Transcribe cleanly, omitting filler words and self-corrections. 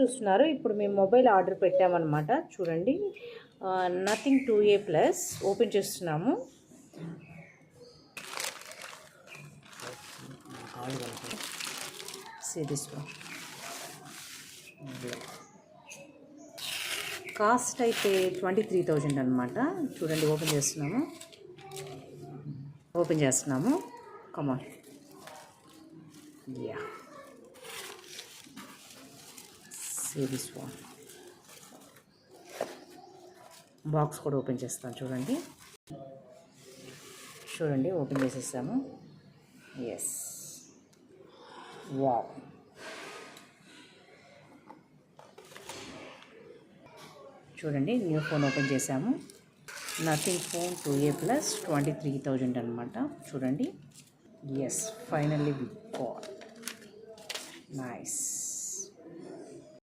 చూస్తున్నారు. ఇప్పుడు మేము మొబైల్ ఆర్డర్ పెట్టామన్నమాట. చూడండి, నథింగ్ 2A ప్లస్ ఓపెన్ చేస్తున్నాము. సిరీస్ కాస్ట్ అయితే 23,000 అనమాట. చూడండి, ఓపెన్ చేస్తున్నాము. కమాన్, యా, సిరీస్ బాక్స్ కూడా ఓపెన్ చేస్తాను. చూడండి, ఓపెన్ చేసేసాము. ఎస్, వావ్, చూడండి, న్యూ ఫోన్ ఓపెన్ చేసాము. నథింగ్ ఫోన్ 2A ప్లస్ 23,000 అనమాట. చూడండి, yes, finally we got nice.